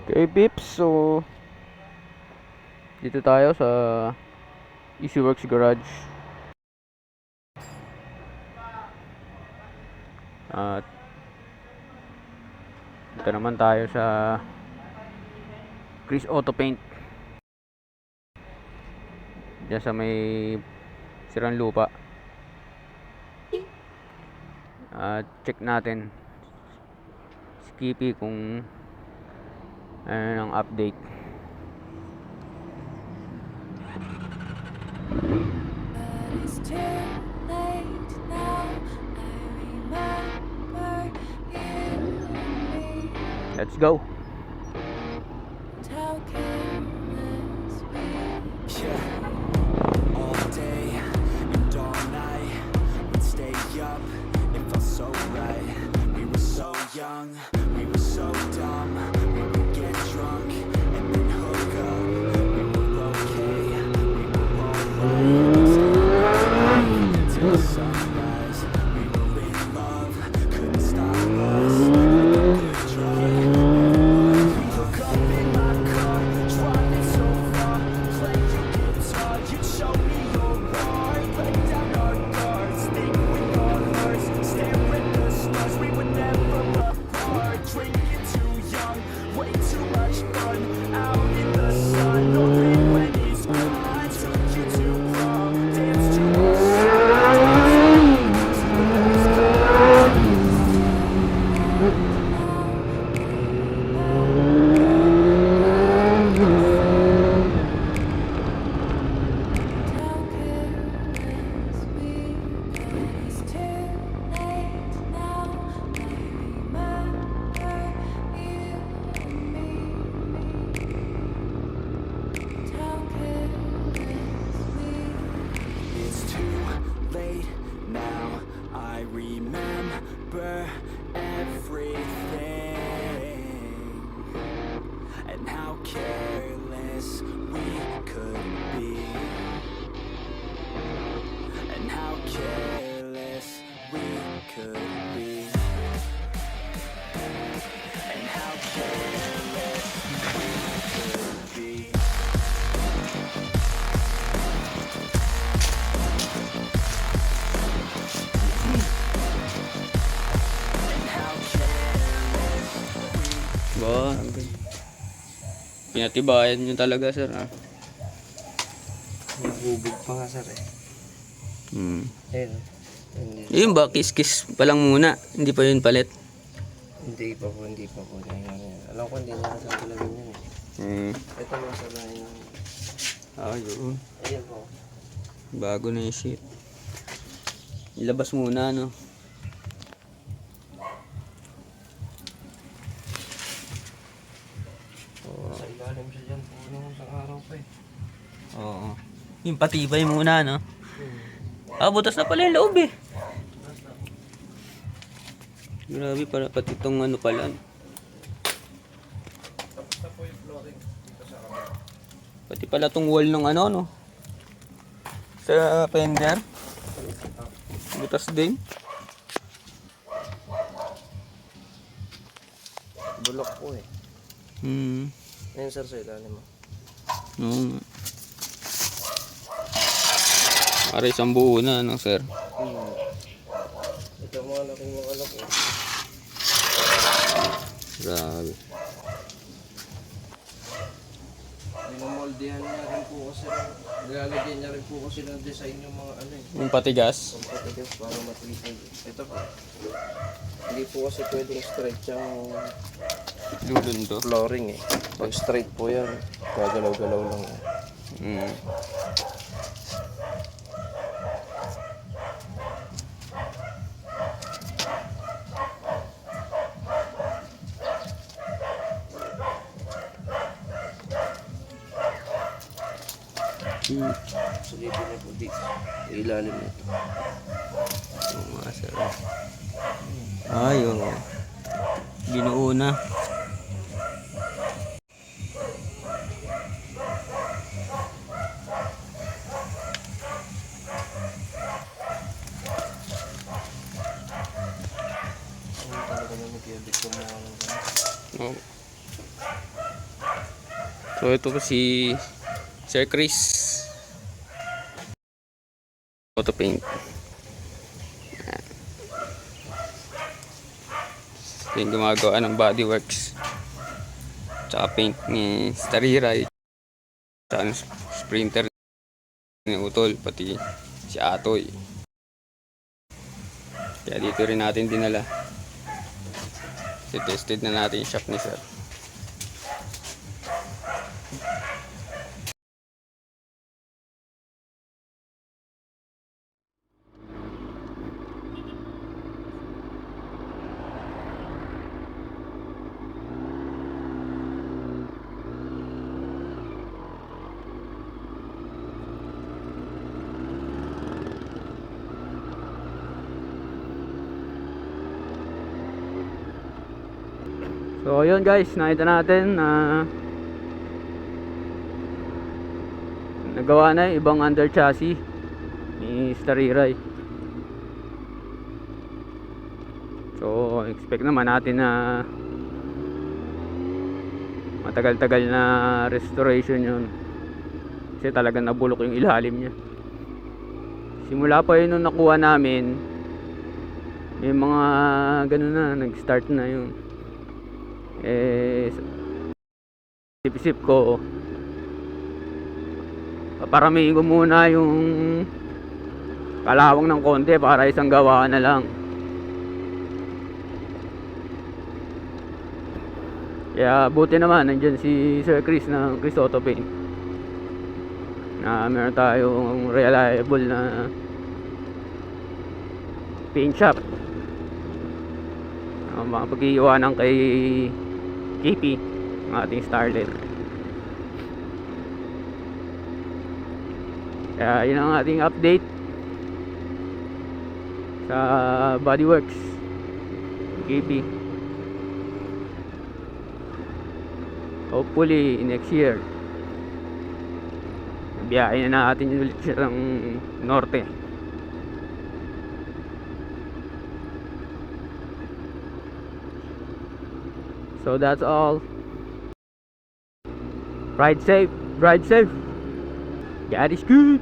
Okay, Pips. So, dito tayo sa EasyWorks Garage. At dito naman tayo sa Chris Auto Paint. Diyan sa may Sirang Lupa. At check natin Skippy kung ano ang update. Let's go. All day and all night, we'd stay up, it felt so right. We were so young, we were so dumb. We would get drunk and then hook up. We were okay, we were alright. Till sunrise, we were in love, couldn't stop us. Like a good drug. Hook up in my car, driving so far, playing guitar. You show me your heart, lay down our guards, think with our hearts, stare at the stars. We were never apart, drinking too young, way too much fun. Out in the sun, no pain when it's gone. Took you to prom, dance to a It's too late now, I remember everything, and how careless we could be, and how careless we could be, and how careless we could be. Ba, pinatibayan nyo talaga, sir. Nagbubog pa nga sir eh. Ayun. Yun ba, kiss-kiss pa lang muna. Hindi pa yun palit. Hindi pa po. Alam ko hindi niya kasama talaga yun eh. Ito mga sir na yun. Yun. Ayun po. Bago na yung shit. Ilabas muna, no? Sa ilalim siya dyan po nung isang araw pa eh. Oo. Yung patibay muna, no? Butas na pala yung loob eh. Grabe, para pati itong ano pala. Pati pala itong wall ng ano, no? Sa fender. Butas din. Bulok po eh. Ayun sir sa ilalim mo. Oo. Para isang buo na, no, sir? Ito mga laking mga alok eh. Grabe. Minamoldehan niya rin po kasi nilalagyan niya rin po kasi ng design yung mga ano eh. Yung patigas. Competitive para matipid. Ito po. Hindi po kasi pwedeng straight yung Lulun to. flooring eh. Pag straight po yan, gagalaw-galaw lang eh. Silipin niya po di ilalim nito. Oo nga, sir. Oo. Binuo na. Talaga na nag-edit ko mga Oh. So ito po si Sir Chris. Auto paint. Ito yung gumagawa ng bodyworks. Tsaka paint ni Starira. Tsaka sprinter ni Utol. Pati si Atoy. Kaya dito rin natin dinala. Tested na natin yung shop ni Sir. So yun guys, nakita natin na nagawa na yung ibang under chassis ni Stariray. So expect naman natin na matagal-tagal na restoration yun, kasi talagang nabulok yung ilalim niya. Simula pa yun nung nakuha namin, may mga ganun na, nag-start na yun. Isip ko paparamihin ko muna yung kalawang ng konti para isang gawa na lang. Kaya buti naman nandyan si Sir Chris ng Chris Auto Paint, na meron tayong reliable na paint shop. Mga pag-iiwanan kay KP, ang ating starlet. Kaya yun ang ating update sa bodyworks KP. Hopefully next year biyahin na natin ulit siya ng norte. So that's all. Ride safe, drive safe. God is good.